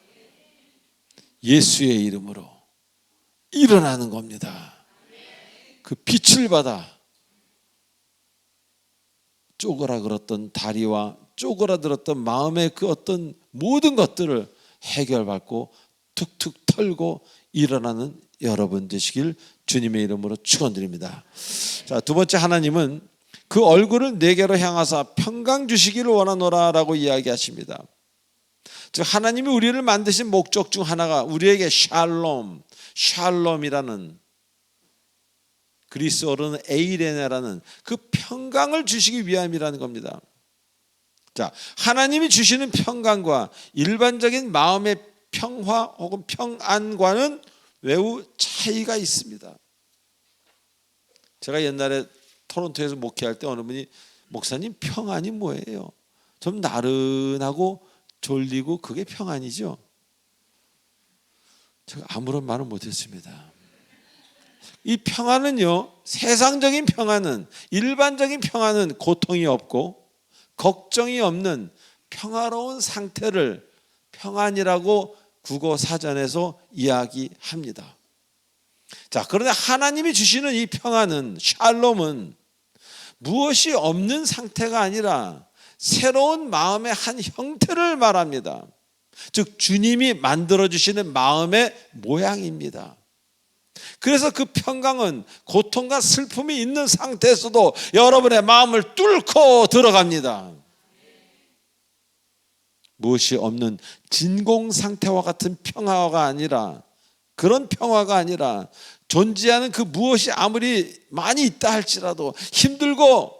Speaker 1: 예수의 이름으로 일어나는 겁니다. 그 빛을 받아 쪼그라들었던 다리와 쪼그라들었던 마음의 그 어떤 모든 것들을 해결받고 툭툭 털고 일어나는 여러분 되시길 주님의 이름으로 축원드립니다. 자, 두 번째, 하나님은 그 얼굴을 내게로 향하사 평강 주시기를 원하노라라고 이야기하십니다. 즉 하나님이 우리를 만드신 목적 중 하나가 우리에게 샬롬이라는, 그리스어로는 에이레네라는 그 평강을 주시기 위함이라는 겁니다. 자, 하나님이 주시는 평강과 일반적인 마음의 평화 혹은 평안과는 매우 차이가 있습니다. 제가 옛날에 토론토에서 목회할 때 어느 분이, 목사님 평안이 뭐예요? 좀 나른하고 졸리고 그게 평안이죠? 제가 아무런 말을 못했습니다. 이 평안은요, 세상적인 평안은, 일반적인 평안은 고통이 없고 걱정이 없는 평화로운 상태를 평안이라고 국어 사전에서 이야기합니다. 자, 그런데 하나님이 주시는 이 평안은, 샬롬은 무엇이 없는 상태가 아니라 새로운 마음의 한 형태를 말합니다. 즉 주님이 만들어주시는 마음의 모양입니다. 그래서 그 평강은 고통과 슬픔이 있는 상태에서도 여러분의 마음을 뚫고 들어갑니다. 무엇이 없는 진공 상태와 같은 평화가 아니라, 그런 평화가 아니라 존재하는 그 무엇이 아무리 많이 있다 할지라도, 힘들고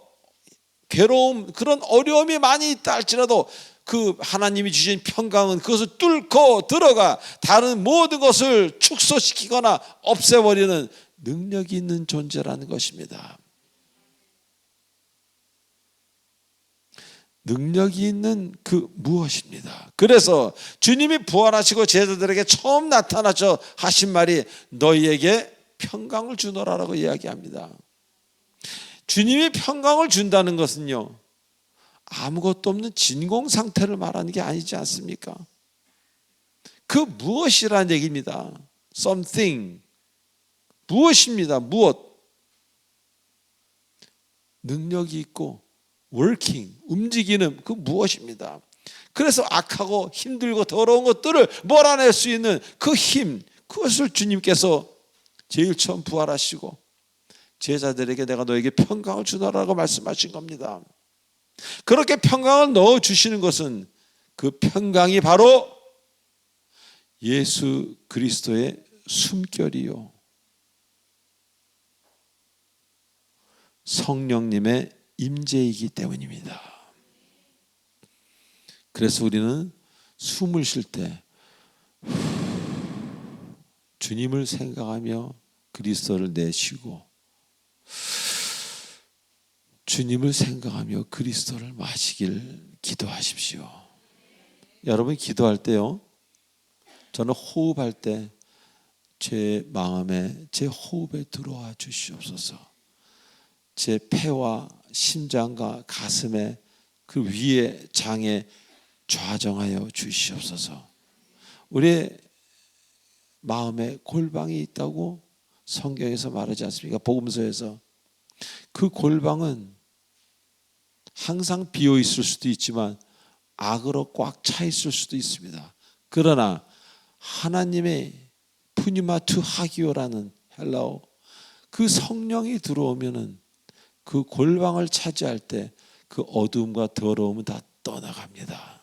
Speaker 1: 괴로움, 그런 어려움이 많이 있다 할지라도 그 하나님이 주신 평강은 그것을 뚫고 들어가 다른 모든 것을 축소시키거나 없애버리는 능력이 있는 존재라는 것입니다. 능력이 있는 그 무엇입니다. 그래서 주님이 부활하시고 제자들에게 처음 나타나셔 하신 말이 너희에게 평강을 주노라라고 이야기합니다. 주님이 평강을 준다는 것은요, 아무것도 없는 진공 상태를 말하는 게 아니지 않습니까? 그 무엇이라는 얘기입니다. something, 무엇입니다. 무엇. 능력이 있고 working, 움직이는 그 무엇입니다. 그래서 악하고 힘들고 더러운 것들을 몰아낼 수 있는 그 힘, 그것을 주님께서 제일 처음 부활하시고 제자들에게 내가 너에게 평강을 주노라고 말씀하신 겁니다. 그렇게 평강을 넣어주시는 것은 그 평강이 바로 예수 그리스도의 숨결이요, 성령님의 임재이기 때문입니다. 그래서 우리는 숨을 쉴 때 주님을 생각하며 그리스도를 내쉬고 주님을 생각하며 그리스도를 마시길 기도하십시오. 여러분 기도할 때요, 저는 호흡할 때 제 마음에, 제 호흡에 들어와 주시옵소서. 제 폐와 심장과 가슴에, 그 위에 장에 좌정하여 주시옵소서. 우리의 마음에 골방이 있다고 성경에서 말하지 않습니까? 복음서에서. 그 골방은 항상 비어 있을 수도 있지만 악으로 꽉 차 있을 수도 있습니다. 그러나 하나님의 푸니마투 하기오라는 헬라어, 그 성령이 들어오면은 그 골방을 차지할 때 그 어두움과 더러움은 다 떠나갑니다.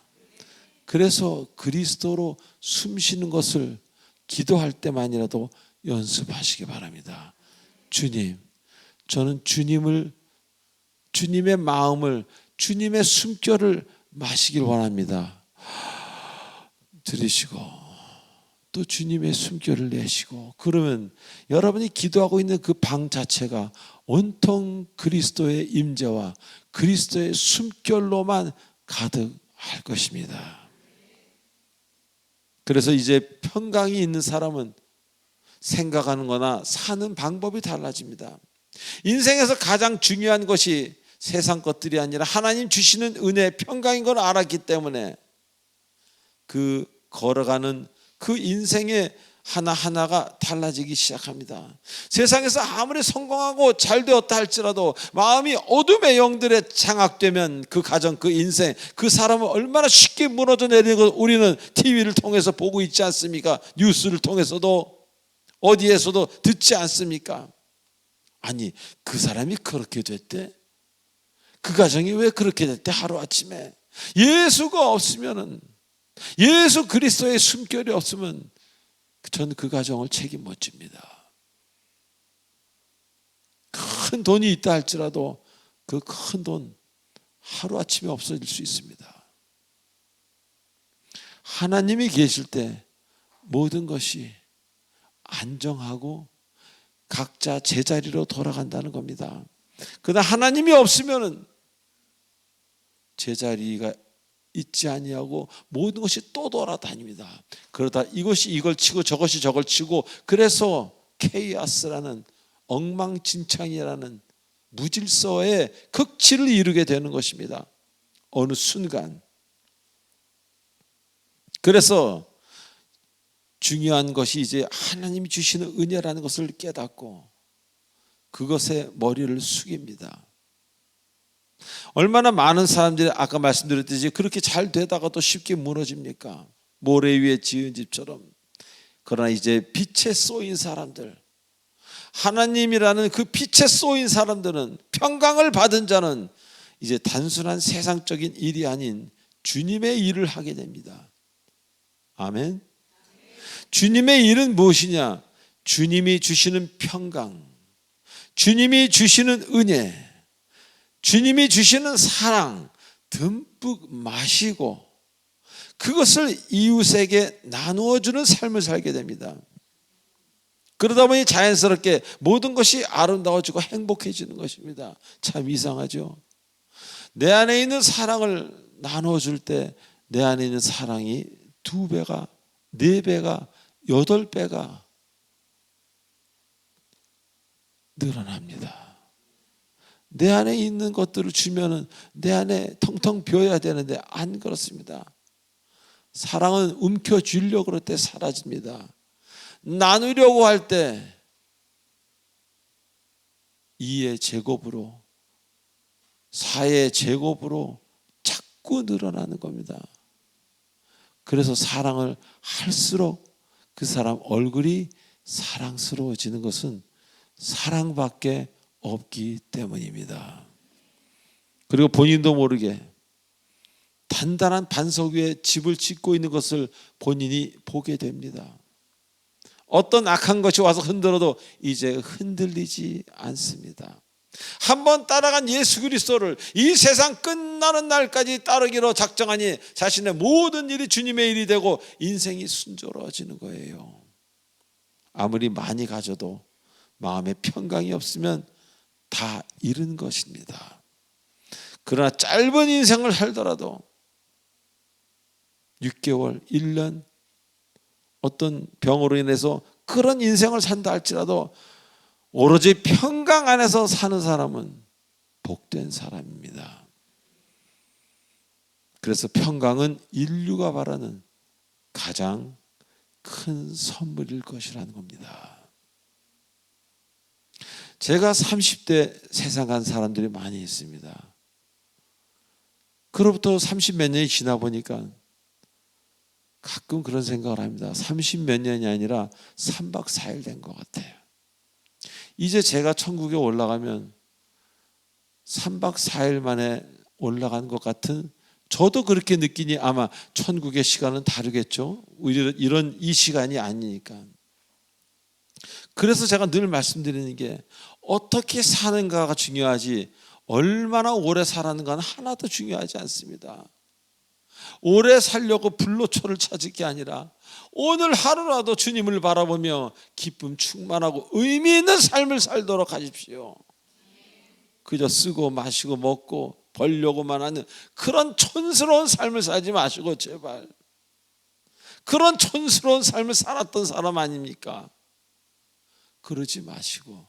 Speaker 1: 그래서 그리스도로 숨쉬는 것을 기도할 때만이라도 연습하시기 바랍니다. 주님, 저는 주님의 마음을, 주님의 숨결을 마시길 원합니다. 들으시고 또 주님의 숨결을 내쉬고, 그러면 여러분이 기도하고 있는 그 방 자체가 온통 그리스도의 임재와 그리스도의 숨결로만 가득할 것입니다. 그래서 이제 평강이 있는 사람은 생각하는 거나 사는 방법이 달라집니다. 인생에서 가장 중요한 것이 세상 것들이 아니라 하나님 주시는 은혜, 평강인 걸 알았기 때문에 그 걸어가는 그 인생의 하나하나가 달라지기 시작합니다. 세상에서 아무리 성공하고 잘 되었다 할지라도 마음이 어둠의 영들에 장악되면 그 가정, 그 인생, 그 사람은 얼마나 쉽게 무너져 내리는 걸 우리는 TV를 통해서 보고 있지 않습니까? 뉴스를 통해서도 어디에서도 듣지 않습니까? 아니, 그 사람이 그렇게 됐대? 그 가정이 왜 그렇게 됐대? 하루아침에 예수가 없으면은, 예수 그리스도의 숨결이 없으면 저는 그 가정을 책임 못 집니다. 큰 돈이 있다 할지라도 그 큰 돈 하루아침에 없어질 수 있습니다. 하나님이 계실 때 모든 것이 안정하고 각자 제자리로 돌아간다는 겁니다. 그러나 하나님이 없으면은 제자리가 있지 아니하고 모든 것이 또 돌아다닙니다. 그러다 이것이 이걸 치고 저것이 저걸 치고, 그래서 케이아스라는 엉망진창이라는 무질서의 극치를 이루게 되는 것입니다. 어느 순간. 그래서 중요한 것이 이제 하나님이 주시는 은혜라는 것을 깨닫고 그것에 머리를 숙입니다. 얼마나 많은 사람들이 아까 말씀드렸듯이 그렇게 잘 되다가도 쉽게 무너집니까? 모래 위에 지은 집처럼. 그러나 이제 빛에 쏘인 사람들, 하나님이라는 그 빛에 쏘인 사람들은, 평강을 받은 자는 이제 단순한 세상적인 일이 아닌 주님의 일을 하게 됩니다. 아멘. 주님의 일은 무엇이냐? 주님이 주시는 평강, 주님이 주시는 은혜, 주님이 주시는 사랑 듬뿍 마시고 그것을 이웃에게 나누어주는 삶을 살게 됩니다. 그러다 보니 자연스럽게 모든 것이 아름다워지고 행복해지는 것입니다. 참 이상하죠? 내 안에 있는 사랑을 나누어줄 때 내 안에 있는 사랑이 2배가, 4배가, 8배가 늘어납니다. 내 안에 있는 것들을 주면은 내 안에 텅텅 비어야 되는데 안 그렇습니다. 사랑은 움켜쥐려고 그럴 때 사라집니다. 나누려고 할 때 2의 제곱으로, 4의 제곱으로 자꾸 늘어나는 겁니다. 그래서 사랑을 할수록 그 사람 얼굴이 사랑스러워지는 것은 사랑밖에 없기 때문입니다. 그리고 본인도 모르게 단단한 반석 위에 집을 짓고 있는 것을 본인이 보게 됩니다. 어떤 악한 것이 와서 흔들어도 이제 흔들리지 않습니다. 한번 따라간 예수 그리스도를 이 세상 끝나는 날까지 따르기로 작정하니 자신의 모든 일이 주님의 일이 되고 인생이 순조로워지는 거예요. 아무리 많이 가져도 마음에 평강이 없으면 다 잃은 것입니다. 그러나 짧은 인생을 살더라도 6개월, 1년 어떤 병으로 인해서 그런 인생을 산다 할지라도 오로지 평강 안에서 사는 사람은 복된 사람입니다. 그래서 평강은 인류가 바라는 가장 큰 선물일 것이라는 겁니다. 제가 30대 세상 간 사람들이 많이 있습니다. 그로부터 30몇 년이 지나 보니까 가끔 그런 생각을 합니다. 30몇 년이 아니라 3박 4일 된 것 같아요. 이제 제가 천국에 올라가면 3박 4일 만에 올라간 것 같은, 저도 그렇게 느끼니 아마 천국의 시간은 다르겠죠. 이런 이 시간이 아니니까. 그래서 제가 늘 말씀드리는 게 어떻게 사는가가 중요하지 얼마나 오래 살았는가는 하나도 중요하지 않습니다. 오래 살려고 불로초를 찾을 게 아니라 오늘 하루라도 주님을 바라보며 기쁨 충만하고 의미 있는 삶을 살도록 하십시오. 그저 쓰고 마시고 먹고 벌려고만 하는 그런 촌스러운 삶을 살지 마시고 제발. 그런 촌스러운 삶을 살았던 사람 아닙니까? 그러지 마시고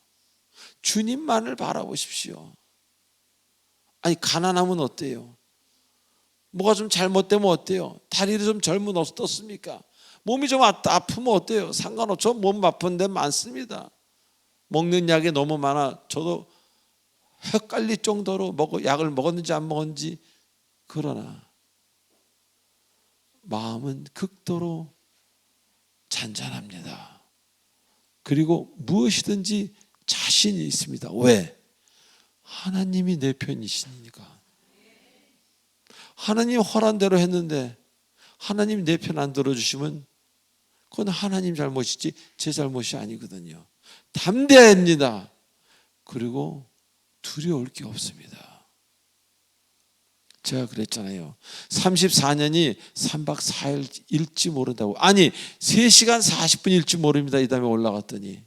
Speaker 1: 주님만을 바라보십시오. 아니 가난하면 어때요? 뭐가 좀 잘못되면 어때요? 다리를 좀 젊은 어떻습니까? 몸이 좀 아프면 어때요? 상관없죠. 몸 아픈 데 많습니다. 먹는 약이 너무 많아 저도 헷갈릴 정도로 약을 먹었는지 안 먹었는지. 그러나 마음은 극도로 잔잔합니다. 그리고 무엇이든지 자신이 있습니다. 왜? 하나님이 내 편이시니까. 하나님 허락한 대로 했는데 하나님 내 편 안 들어주시면 그건 하나님 잘못이지 제 잘못이 아니거든요. 담대해야 합니다. 그리고 두려울 게 없습니다. 제가 그랬잖아요. 34년이 3박 4일일지 모른다고. 아니 3시간 40분일지 모릅니다. 이 다음에 올라갔더니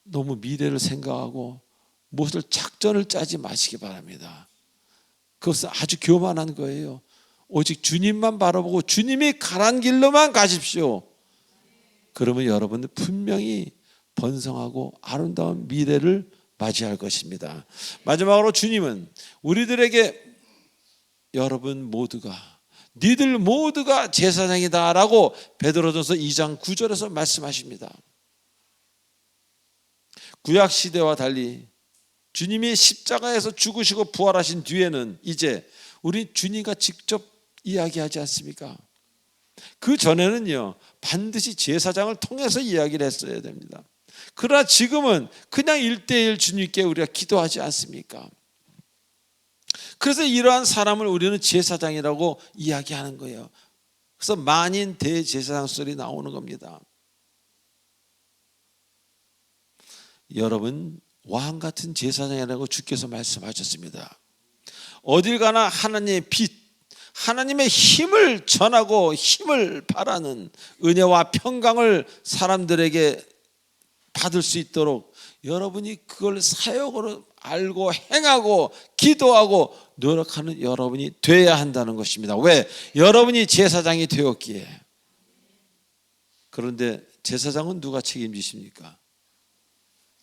Speaker 1: 너무 미래를 생각하고 무엇을 작전을 짜지 마시기 바랍니다. 그것은 아주 교만한 거예요. 오직 주님만 바라보고 주님이 가란 길로만 가십시오. 그러면 여러분은 분명히 번성하고 아름다운 미래를 맞이할 것입니다. 마지막으로 주님은 우리들에게 여러분 모두가, 니들 모두가 제사장이다 라고 베드로전서 2장 9절에서 말씀하십니다. 구약시대와 달리 주님이 십자가에서 죽으시고 부활하신 뒤에는 이제 우리 주님과 직접 이야기하지 않습니까? 그 전에는요, 반드시 제사장을 통해서 이야기를 했어야 됩니다. 그러나 지금은 그냥 1대1 주님께 우리가 기도하지 않습니까? 그래서 이러한 사람을 우리는 제사장이라고 이야기하는 거예요. 그래서 만인 대제사장 소리 나오는 겁니다. 여러분, 왕 같은 제사장이라고 주께서 말씀하셨습니다. 어딜 가나 하나님의 빛, 하나님의 힘을 전하고 힘을 바라는 은혜와 평강을 사람들에게 받을 수 있도록 여러분이 그걸 사역으로 알고 행하고 기도하고 노력하는 여러분이 돼야 한다는 것입니다. 왜? 여러분이 제사장이 되었기에. 그런데 제사장은 누가 책임지십니까?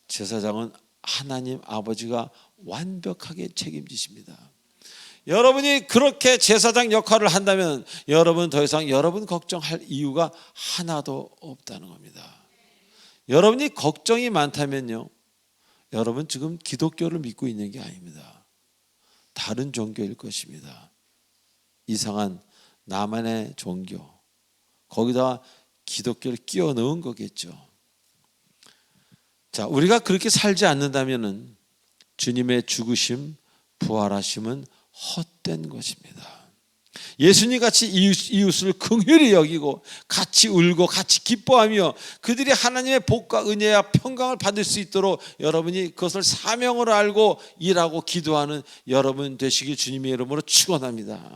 Speaker 1: 제사장은 하나님 아버지가 완벽하게 책임지십니다. 여러분이 그렇게 제사장 역할을 한다면 여러분 더 이상 여러분 걱정할 이유가 하나도 없다는 겁니다. 여러분이 걱정이 많다면요, 여러분 지금 기독교를 믿고 있는 게 아닙니다. 다른 종교일 것입니다. 이상한 나만의 종교, 거기다 기독교를 끼워 넣은 거겠죠. 자, 우리가 그렇게 살지 않는다면은 주님의 죽으심, 부활하심은 헛된 것입니다. 예수님 같이 이웃을 긍휼히 여기고 같이 울고 같이 기뻐하며 그들이 하나님의 복과 은혜와 평강을 받을 수 있도록 여러분이 그것을 사명으로 알고 일하고 기도하는 여러분 되시길 주님의 이름으로 축원합니다.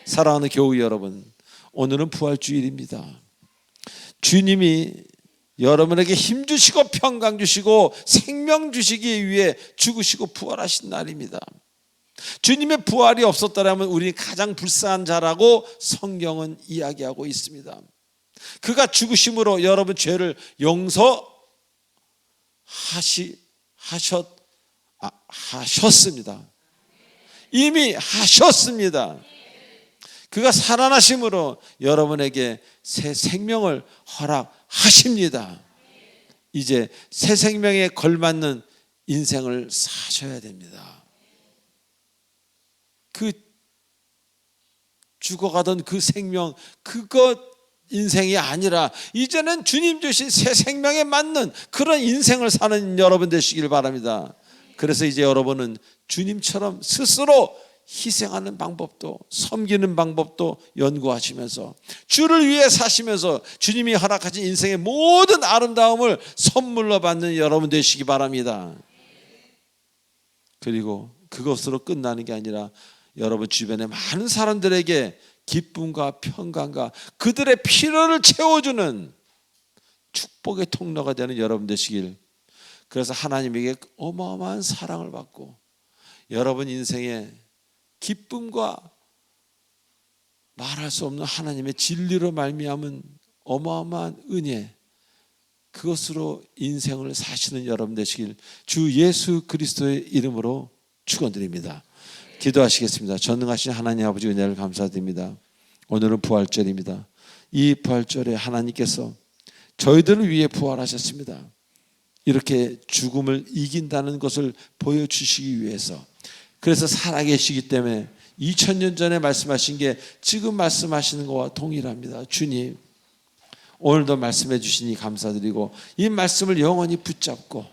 Speaker 1: 사랑하는 교우 여러분, 오늘은 부활주일입니다. 주님이 여러분에게 힘 주시고 평강 주시고 생명 주시기 위해 죽으시고 부활하신 날입니다. 주님의 부활이 없었다면 우리는 가장 불쌍한 자라고 성경은 이야기하고 있습니다. 그가 죽으심으로 여러분 죄를 하셨습니다. 이미 하셨습니다. 그가 살아나심으로 여러분에게 새 생명을 허락하십니다. 이제 새 생명에 걸맞는 인생을 사셔야 됩니다. 그 죽어가던 그 생명, 그것 인생이 아니라 이제는 주님 주신 새 생명에 맞는 그런 인생을 사는 여러분 되시길 바랍니다. 그래서 이제 여러분은 주님처럼 스스로 희생하는 방법도 섬기는 방법도 연구하시면서 주를 위해 사시면서 주님이 허락하신 인생의 모든 아름다움을 선물로 받는 여러분 되시기 바랍니다. 그리고 그것으로 끝나는 게 아니라 여러분 주변에 많은 사람들에게 기쁨과 평강과 그들의 필요를 채워주는 축복의 통로가 되는 여러분 되시길. 그래서 하나님에게 어마어마한 사랑을 받고 여러분 인생에 기쁨과 말할 수 없는 하나님의 진리로 말미암은 어마어마한 은혜, 그것으로 인생을 사시는 여러분 되시길 주 예수 그리스도의 이름으로 축원드립니다. 기도하시겠습니다. 전능하신 하나님 아버지 은혜를 감사드립니다. 오늘은 부활절입니다. 이 부활절에 하나님께서 저희들을 위해 부활하셨습니다. 이렇게 죽음을 이긴다는 것을 보여주시기 위해서, 그래서 살아계시기 때문에 2000년 전에 말씀하신 게 지금 말씀하시는 것과 동일합니다. 주님, 오늘도 말씀해 주시니 감사드리고 이 말씀을 영원히 붙잡고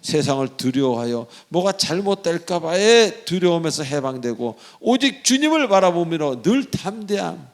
Speaker 1: 세상을 두려워하여 뭐가 잘못될까 봐의 두려움에서 해방되고 오직 주님을 바라보며 늘 담대함,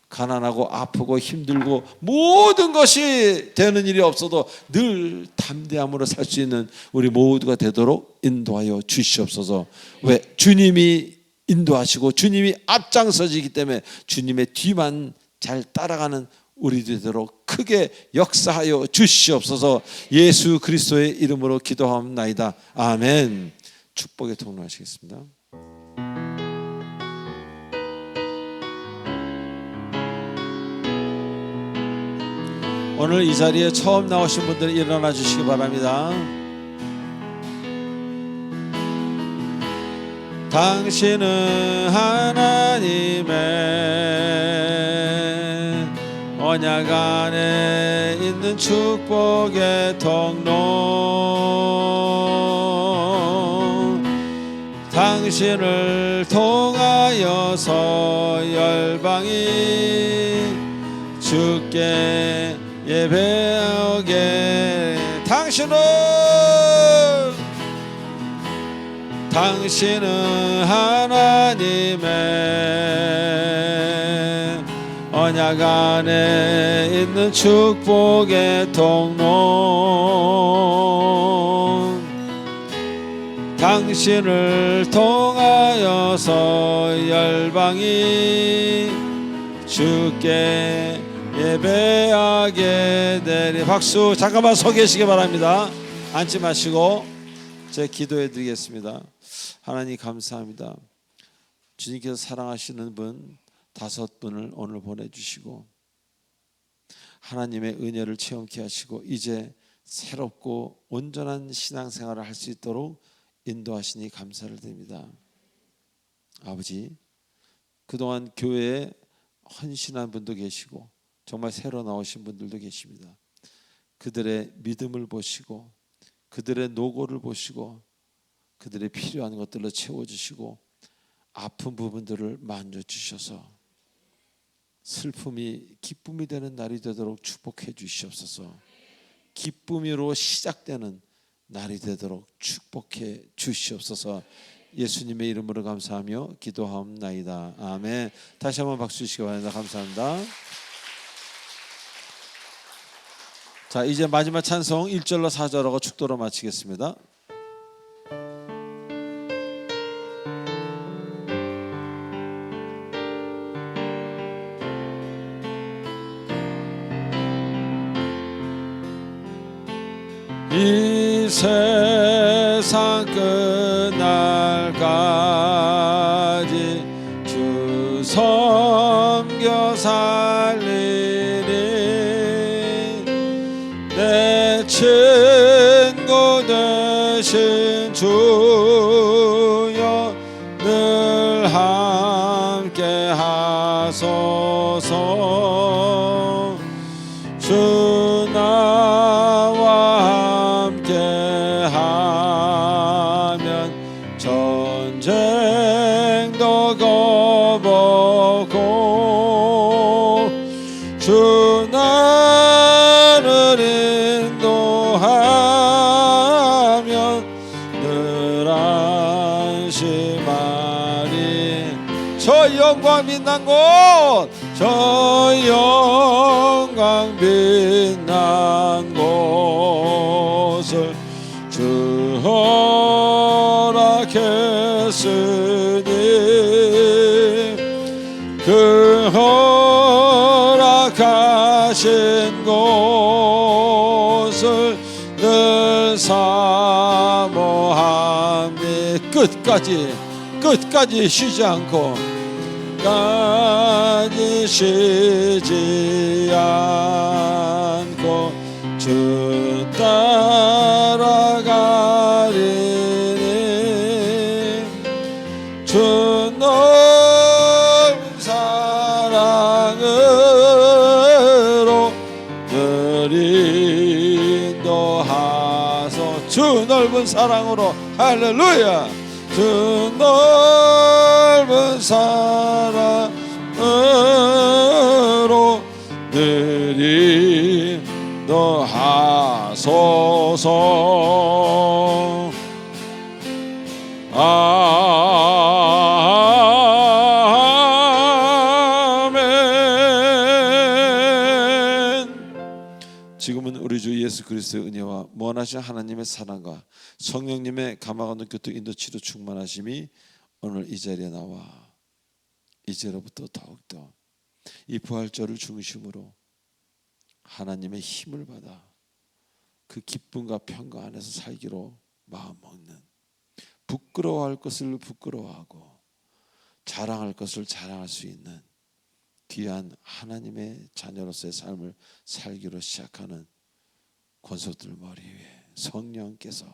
Speaker 1: 가난하고 아프고 힘들고 모든 것이 되는 일이 없어도 늘 담대함으로 살 수 있는 우리 모두가 되도록 인도하여 주시옵소서. 왜? 주님이 인도하시고 주님이 앞장서시기 때문에 주님의 뒤만 잘 따라가는 우리 되도록 크게 역사하여 주시옵소서. 예수 그리스도의 이름으로 기도하옵나이다. 아멘. 축복의 통로 하시겠습니다. 오늘 이 자리에 처음 나오신 분들 일어나 주시기 바랍니다. 당신은 하나님의 언약 안에 있는 축복의 통로, 당신을 통하여서 열방이 주께 예배하게. 당신은 하나님의 언약 안에 있는 축복의 통로, 당신을 통하여서 열방이 주께 예배하게 되리. 박수. 잠깐만 서 계시기 바랍니다. 앉지 마시고 제 기도해 드리겠습니다. 하나님 감사합니다. 주님께서 사랑하시는 분 5분을 오늘 보내주시고 하나님의 은혜를 체험케 하시고 이제 새롭고 온전한 신앙생활을 할 수 있도록 인도하시니 감사를 드립니다. 아버지, 그동안 교회에 헌신한 분도 계시고 정말 새로 나오신 분들도 계십니다. 그들의 믿음을 보시고 그들의 노고를 보시고 그들의 필요한 것들로 채워주시고 아픈 부분들을 만져주셔서 슬픔이 기쁨이 되는 날이 되도록 축복해 주시옵소서. 기쁨으로 시작되는 날이 되도록 축복해 주시옵소서. 예수님의 이름으로 감사하며 기도하옵나이다. 아멘. 다시 한번 박수 주시기 바랍니다. 감사합니다. 자, 이제 마지막 찬송 1절로 4절하고 축도로 마치겠습니다. 이 세상 끝날까지 주 섬겨 살리니 내 친구 되신 주여 늘 함께 하소서. 주 나와 함께 하면 전쟁도 거벗고 주 나를 인도하면 늘 안심하리. 저 영광 빛난 곳, 저 영광 빛난 곳을 주 허락했으니 그 허락하신 곳을 늘 사모하니 끝까지 쉬지 않고 끝까지 쉬지 않고 주 따라가리니 주 넓은 사랑으로 늘 인도하소. 주 넓은 사랑으로 할렐루야. 주 넓은 사랑으로 늘 인도하소서. 아멘. 지금은 우리 주 예수 그리스도의 은혜와 무한하신 하나님의 사랑과 성령님의 감화가 교통 인도치료 충만하심이 오늘 이 자리에 나와 이제로부터 더욱더 이 부활절을 중심으로 하나님의 힘을 받아 그 기쁨과 평강 안에서 살기로 마음먹는, 부끄러워할 것을 부끄러워하고 자랑할 것을 자랑할 수 있는 귀한 하나님의 자녀로서의 삶을 살기로 시작하는 권속들 머리 위에 성령께서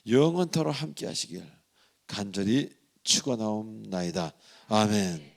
Speaker 1: 영원토록 함께 하시길 간절히 축원하옵나이다. 아멘.